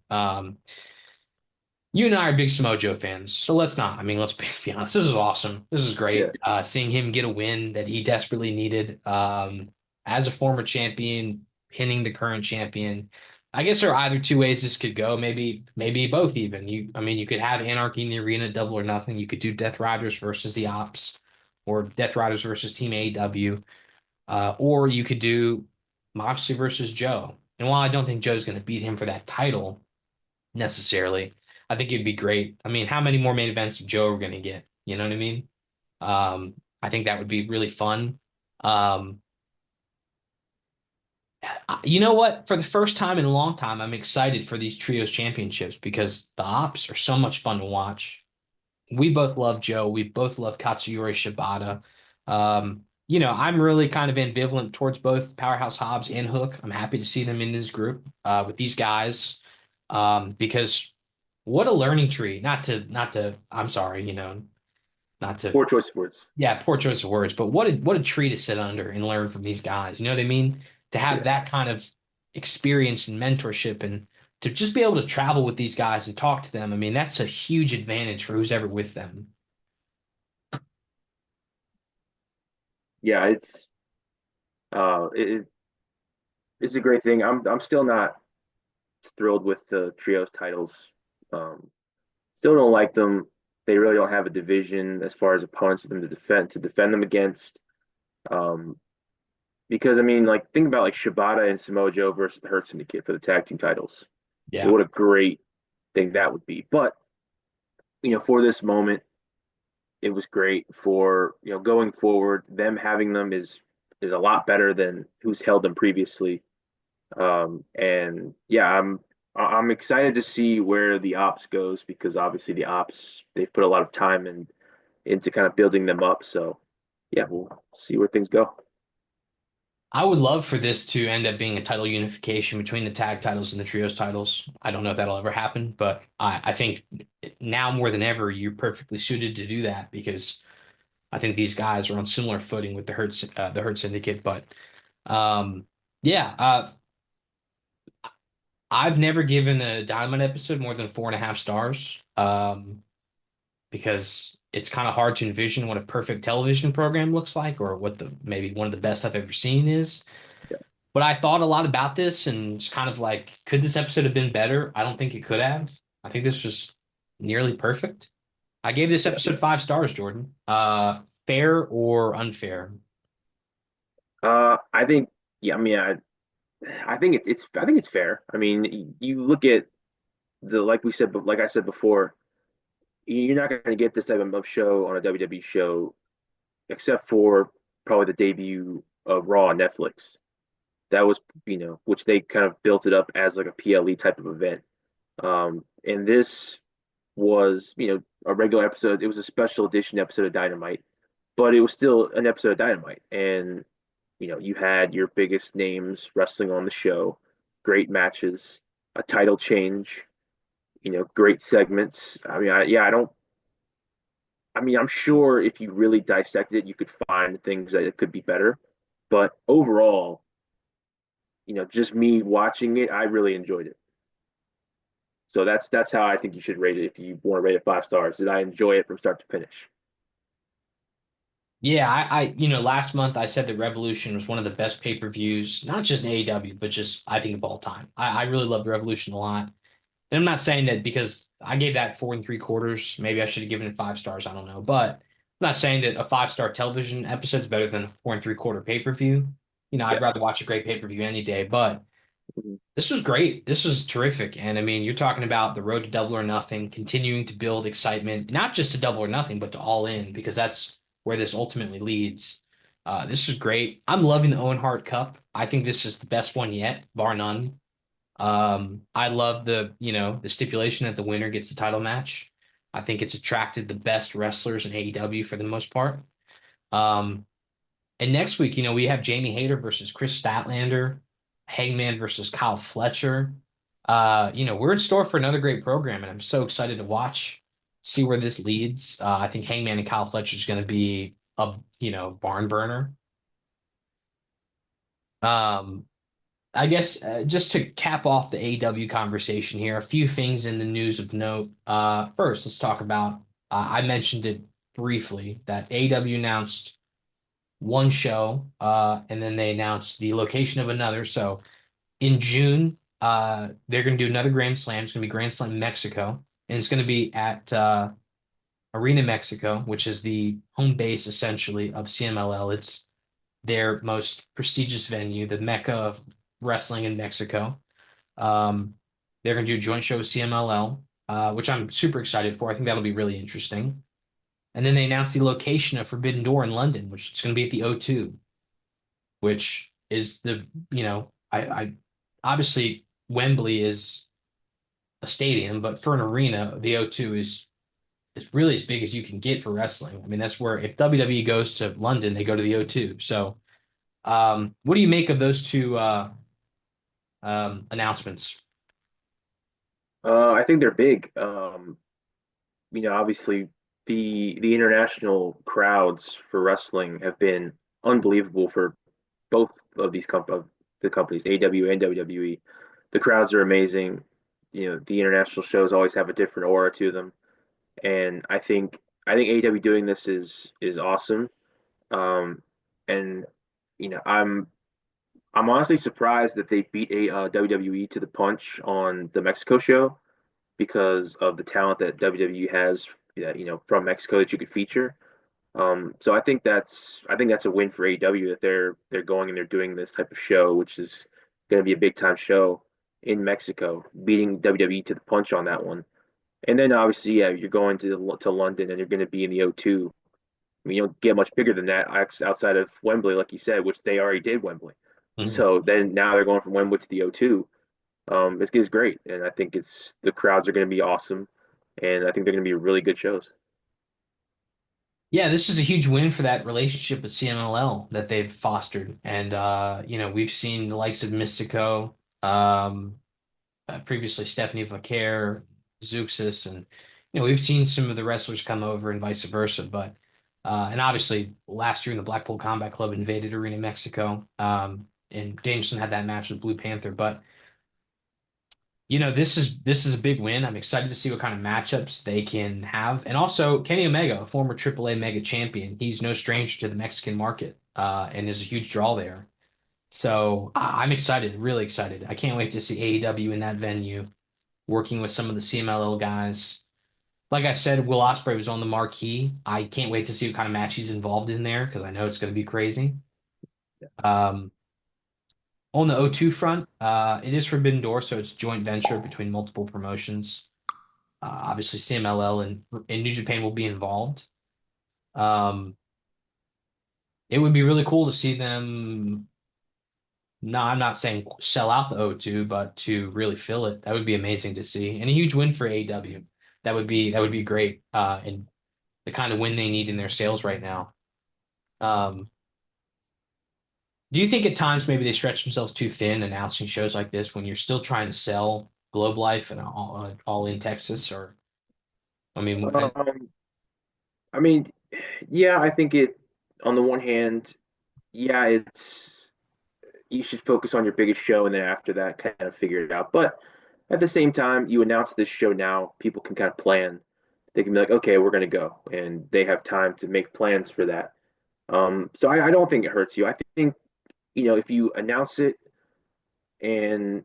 You and I are big Samoa Joe fans, so let's not. I mean, let's be honest. This is awesome. This is Yeah. great. Seeing him get a win that he desperately needed, as a former champion, pinning the current champion. I guess there are either two ways this could go. Maybe both even. I mean, you could have Anarchy in the Arena, Double or Nothing. You could do Death Riders versus the Opps, or Death Riders versus Team AEW, or you could do Moxley versus Joe. And while I don't think Joe's going to beat him for that title necessarily. I think it'd be great. I mean, how many more main events of Joe are we going to get? You know what I mean? I think that would be really fun. Um, you know what? For the first time in a long time, I'm excited for these trios championships because the ops are so much fun to watch. We both love Joe. We both love Katsuyori Shibata. I'm really kind of ambivalent towards both Powerhouse Hobbs and Hook. I'm happy to see them in this group with these guys because what a learning tree. I'm sorry, not to, Poor choice of words. yeah, poor choice of words, but what a tree to sit under and learn from these guys. You know what I mean? To have Yeah. that kind of experience and mentorship and to just be able to travel with these guys and talk to them. I mean, that's a huge advantage for who's ever with them. yeah, it it's a great thing. I'm still not thrilled with the trios titles. Um, Still don't like them. They really don't have a division as far as opponents for them to defend them against. Um, because I mean, like think about like Shibata and Samoa Joe versus the Hurt Syndicate for the tag team titles. Yeah. What a great thing that would be. But for this moment, it was great. For going forward, them having them is a lot better than who's held them previously. And yeah, I'm excited to see where the Opps goes because obviously the Opps they've put a lot of time into kind of building them up. So yeah, we'll see where things go. I would love for this to end up being a title unification between the tag titles and the trios titles. I don't know if that'll ever happen, but I think now more than ever, you're perfectly suited to do that because I think these guys are on similar footing with the Hurt Syndicate. But um, yeah, I've never given a Dynamite episode more than 4.5 stars because it's kind of hard to envision what a perfect television program looks like or what the maybe one of the best I've ever seen is. Yeah. But I thought a lot about this and just kind of like, could this episode have been better? I don't think it could have. I think this was nearly perfect. I gave this Yeah. episode 5 stars, Jordan. Fair or unfair? I think yeah, I mean I think I think it's fair. I mean, you look at the like I said before, you're not going to get this type of show on a WWE show except for probably the debut of Raw on Netflix. That was, which they kind of built it up as like a PLE type of event. And this was, a regular episode. It was a special edition episode of Dynamite, but it was still an episode of Dynamite. And, you had your biggest names wrestling on the show, great matches, a title change, great segments. I mean, yeah, I mean, I'm sure if you really dissected it, you could find things that it could be better. But overall, just me watching it, I really enjoyed it. So that's how I think you should rate it if you want to rate it 5 stars. Did I enjoy it from start to finish? Yeah, last month I said that Revolution was one of the best pay-per-views, not just in AEW, but just I think of all time. I really loved Revolution a lot. And I'm not saying that because I gave that 4.75. Maybe I should have given it 5 stars. I don't know. But I'm not saying that a 5 star television episode is better than a 4.75 pay-per-view. Yeah. I'd rather watch a great pay-per-view any day. But Mhm. this was great. This was terrific. And I mean, you're talking about the road to Double or Nothing, continuing to build excitement, not just to Double or Nothing, but to All In, because that's where this ultimately leads. This is great. I'm loving the Owen Hart Cup. I think this is the best one yet, bar none. I love the stipulation that the winner gets the title match. I think it's attracted the best wrestlers in AEW for the most part. Um, and next week, we have Jamie Hayter versus Chris Statlander, Hangman versus Kyle Fletcher. We're in store for another great program, and I'm so excited to see where this leads. I think Hangman and Kyle Fletcher is going to be a, barn burner. Um, I guess just to cap off the AEW conversation here, a few things in the news of note. First, let's talk about, I mentioned it briefly that AEW announced one show, and then they announced the location of another. So in June, they're going to do another Grand Slam. It's going to be Grand Slam Mexico, and it's going to be at Arena Mexico, which is the home base essentially of CMLL. It's their most prestigious venue, the Mecca of wrestling in Mexico. Um, they're going to do a joint show with CMLL, which I'm super excited for. I think that'll be really interesting. And then they announced the location of Forbidden Door in London, which is going to be at the O2, which is I obviously Wembley is a stadium, but for an arena, the O2 is really as big as you can get for wrestling. I mean, that's where if WWE goes to London, they go to the O2. So, what do you make of those two announcements? I think they're big. Obviously the international crowds for wrestling have been unbelievable for both of of the companies, AEW and WWE. The crowds are amazing. The international shows always have a different aura to them, and I think AEW doing this is awesome. Um, and I'm honestly surprised that they beat a WWE to the punch on the Mexico show because of the talent that WWE has, from Mexico that you could feature. So I think that's a win for AEW that they're going and they're doing this type of show, which is going to be a big time show in Mexico, beating WWE to the punch on that one. And then obviously, yeah, you're going to London and you're going to be in the O2. I mean, you don't get much bigger than that outside of Wembley, like you said, which they already did Wembley. Mhm. So then now they're going from Wembley to the O2. This is great, and I think it's the crowds are going to be awesome, and I think they're going to be really good shows. Yeah, this is a huge win for that relationship with CMLL that they've fostered. And we've seen the likes of Mystico, um, previously Stephanie Vaquer, Zeuxis, and we've seen some of the wrestlers come over and vice versa. But and obviously last year in the Blackpool Combat Club invaded Arena Mexico, and Danielson had that match with Blue Panther. But this is a big win. I'm excited to see what kind of matchups they can have. And also Kenny Omega, a former AAA Mega champion, he's no stranger to the Mexican market, and is a huge draw there. So I'm excited, really excited. I can't wait to see AEW in that venue, working with some of the CMLL guys. Like I said, Will Ospreay was on the marquee. I can't wait to see what kind of match he's involved in there because I know it's going to be crazy. Um, on the O2 front, it is Forbidden Door, so it's a joint venture between multiple promotions. Obviously, CMLL and New Japan will be involved. Um, it would be really cool to see them. No, I'm not saying sell out the O2, but to really fill it. That would be amazing to see, and a huge win for AEW. That would be great, and the kind of win they need in their sales right now. Um, do you think at times maybe they stretch themselves too thin announcing shows like this when you're still trying to sell Globe Life and all in Texas? Or I mean, Um, I mean, yeah, I think on the one hand, yeah, you should focus on your biggest show and then after that kind of figure it out. But at the same time, you announce this show now, people can kind of plan. They can be like, okay, we're going to go, and they have time to make plans for that. So I don't think it hurts you. I think, if you announce it and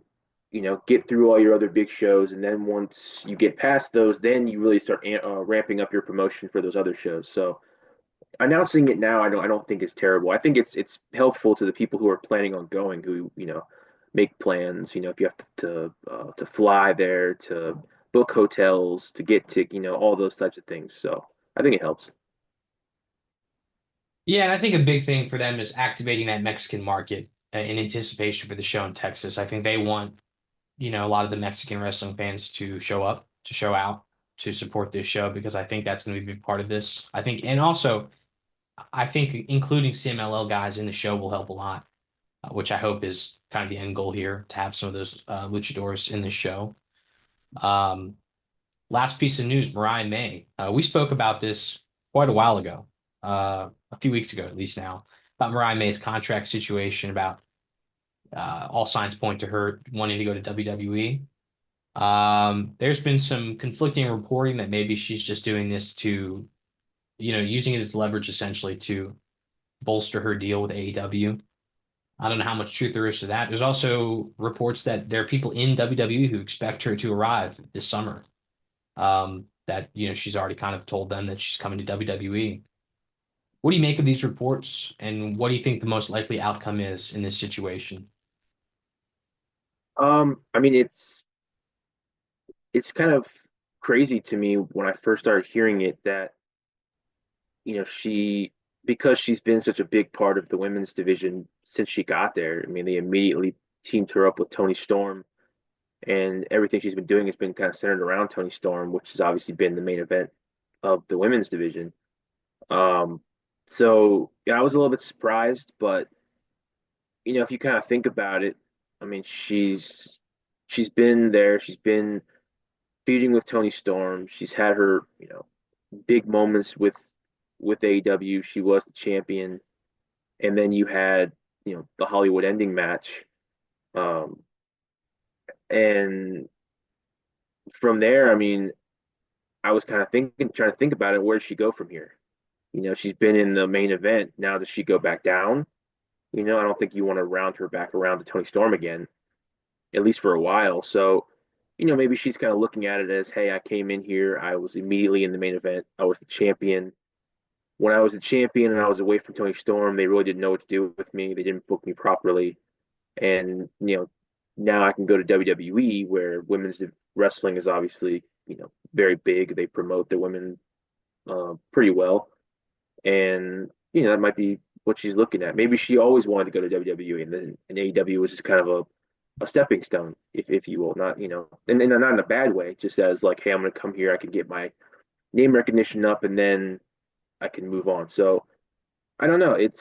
get through all your other big shows, and then once you get past those, then you really start ramping up your promotion for those other shows. So announcing it now, I don't think is terrible. I think it's helpful to the people who are planning on going, who make plans. If you have to fly there, to book hotels, to get to all those types of things. So I think it helps. yeah, and I think a big thing for them is activating that Mexican market in anticipation for the show in Texas. I think they want, a lot of the Mexican wrestling fans to show up, to show out, to support this show because I think that's going to be a big part of this. I think, and also, I think including CMLL guys in the show will help a lot, which I hope is kind of the end goal here to have some of those luchadors in the show. Um, Last piece of news, Mariah May. We spoke about this quite a while ago, a few weeks ago at least now, about Mariah May's contract situation, about all signs point to her wanting to go to WWE. There's been some conflicting reporting that maybe she's just doing this to, using it as leverage essentially to bolster her deal with AEW. I don't know how much truth there is to that. There's also reports that there are people in WWE who expect her to arrive this summer. That she's already kind of told them that she's coming to WWE. What do you make of these reports, and what do you think the most likely outcome is in this situation? I mean, it's kind of crazy to me when I first started hearing it that she because she's been such a big part of the women's division since she got there. I mean, they immediately teamed her up with Tony Storm, and everything she's been doing has been kind of centered around Tony Storm, which has obviously been the main event of the women's division. Um, so yeah, I was a little bit surprised, but if you kind of think about it, I mean, she's been there, she's been feuding with Tony Storm, she's had her big moments with AEW. She was the champion, and then you had the Hollywood ending match, um, and from there, I mean, I was kind of trying to think about it. Where does she go from here? She's been in the main event. Now does she go back down? I don't think you want to round her back around to Tony Storm again, at least for a while. So, maybe she's kind of looking at it as, hey, I came in here, I was immediately in the main event, I was the champion. When I was the champion and I was away from Tony Storm, they really didn't know what to do with me. They didn't book me properly. And, now I can go to WWE where women's wrestling is obviously, very big. They promote the women pretty well. And, that might be what she's looking at. Maybe she always wanted to go to WWE and then AEW was just kind of a stepping stone, if you will, not, and not in a bad way, just as like, hey, I'm going to come here, I can get my name recognition up and then I can move on. So I don't know. It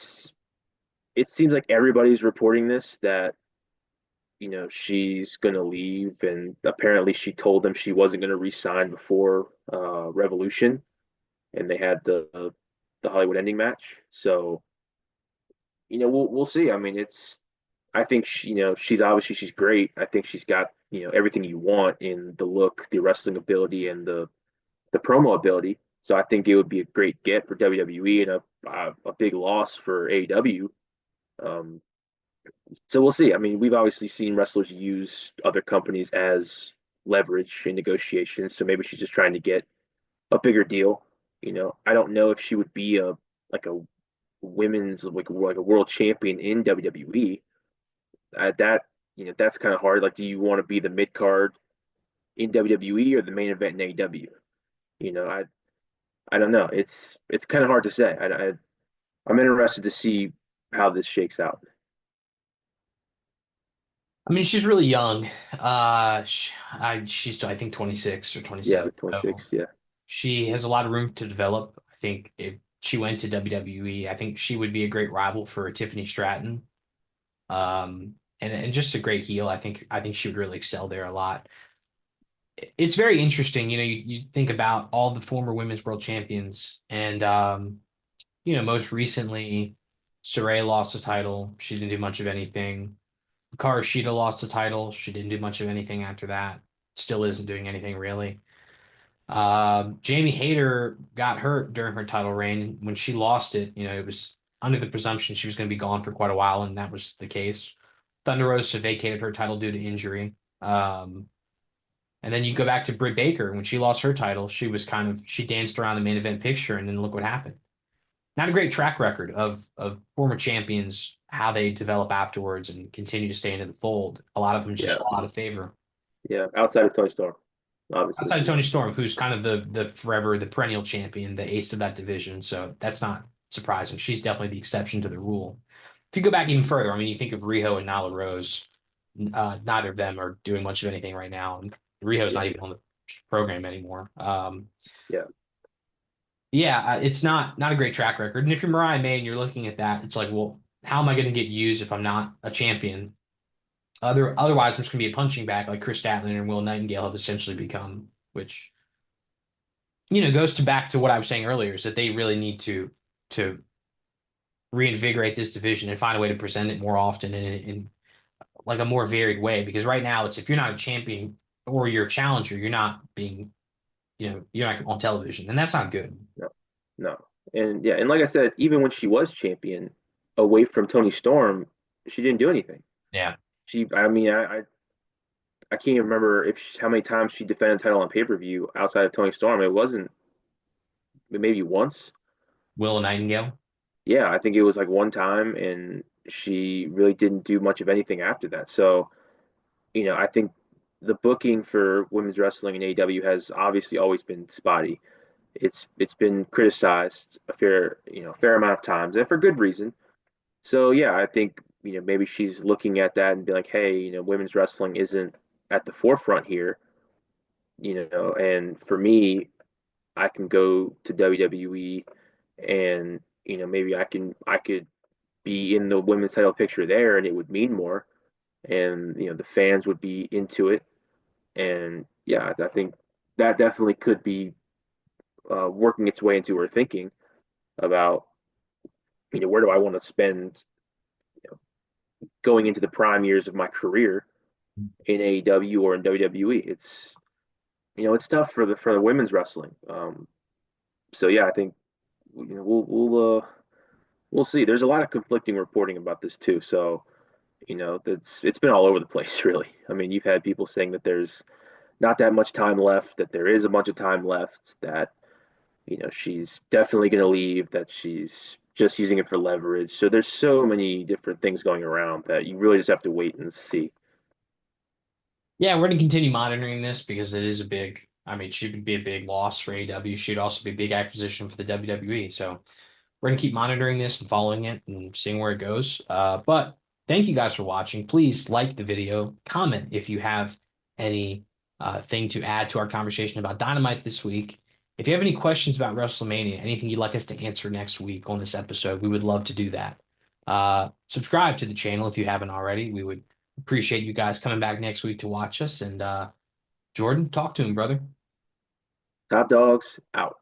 seems like everybody's reporting this that she's gonna leave, and apparently she told them she wasn't gonna resign before Revolution, and they had the Hollywood ending match. So we'll see. I mean, I think she's great. I think she's got everything you want in the look, the wrestling ability, and the promo ability. So I think it would be a great get for WWE and a big loss for AEW. Um, so we'll see. I mean, we've obviously seen wrestlers use other companies as leverage in negotiations. So maybe she's just trying to get a bigger deal. I don't know if she would be a women's like a world champion in WWE. That that's kind of hard. Like, do you want to be the mid card in WWE or the main event in AEW? You know, I don't know. It's kind of hard to say. I'm interested to see how this shakes out. I mean, she's really young. She's I think 26 or Yeah, 27. like So 26. Yeah, she has a lot of room to develop. I think if she went to WWE, I think she would be a great rival for Tiffany Stratton. And just a great heel. I think she would really excel there a lot. It's very interesting. You think about all the former women's world champions, and most recently, Sarray lost the title. She didn't do much of anything. Karashita lost the title. She didn't do much of anything after that. Still isn't doing anything really. Jamie Hayter got hurt during her title reign. When she lost it, it was under the presumption she was going to be gone for quite a while, and that was the case. Thunder Rosa vacated her title due to injury. And then you go back to Britt Baker. When she lost her title, she danced around the main event picture, and then look what happened. Not a great track record of former champions, how they develop afterwards and continue to stay into the fold. A lot of them just yeah, fall out of favor. yeah. Outside of Tony Storm, obviously. Outside of Tony Storm, who's kind of the perennial champion, the ace of that division. So that's not surprising. She's definitely the exception to the rule. If you go back even further, I mean, you think of Riho and Nyla Rose. Neither of them are doing much of anything right now. And Riho's Yeah, not even on the program anymore. yeah, Yeah, it's not a great track record. And if you're Mariah May and you're looking at that, it's like, well, how am I going to get used if I'm not a champion? Otherwise, I'm just going to be a punching bag like Chris Statlander and Will Nightingale have essentially become, which goes to back to what I was saying earlier, is that they really need to reinvigorate this division and find a way to present it more often in like a more varied way. Because right now, it's if you're not a champion or you're a challenger, you're not being, you're not on television, and that's not good. no, no, and yeah, and like I said, even when she was champion, away from Tony Storm, she didn't do anything. Yeah. I mean, I can't even remember how many times she defended the title on pay-per-view outside of Tony Storm. It wasn't maybe once. Will Nightingale. Yeah, I think it was like one time, and she really didn't do much of anything after that. So, I think the booking for women's wrestling in AEW has obviously always been spotty. It's been criticized a fair amount of times, and for good reason. So yeah, I think maybe she's looking at that and be like, hey, women's wrestling isn't at the forefront here, and for me, I can go to WWE and maybe I could be in the women's title picture there and it would mean more and the fans would be into it and yeah, I think that definitely could be working its way into her thinking about where do I want to spend going into the prime years of my career in AEW or in WWE. It's tough for the women's wrestling. So yeah, I think we'll see. There's a lot of conflicting reporting about this too, so it's been all over the place, really. I mean, you've had people saying that there's not that much time left, that there is a bunch of time left, that she's definitely going to leave, that she's just using it for leverage. So there's so many different things going around that you really just have to wait and see. Yeah, we're going to continue monitoring this because it is a big, I mean, it should be a big loss for AEW. Should also be a big acquisition for the WWE. So we're going to keep monitoring this and following it and seeing where it goes. But thank you guys for watching. Please like the video, comment if you have any thing to add to our conversation about Dynamite this week. If you have any questions about WrestleMania, anything you'd like us to answer next week on this episode, we would love to do that. Subscribe to the channel if you haven't already. We would appreciate you guys coming back next week to watch us. And Jordan, talk to him, brother. Top dogs out.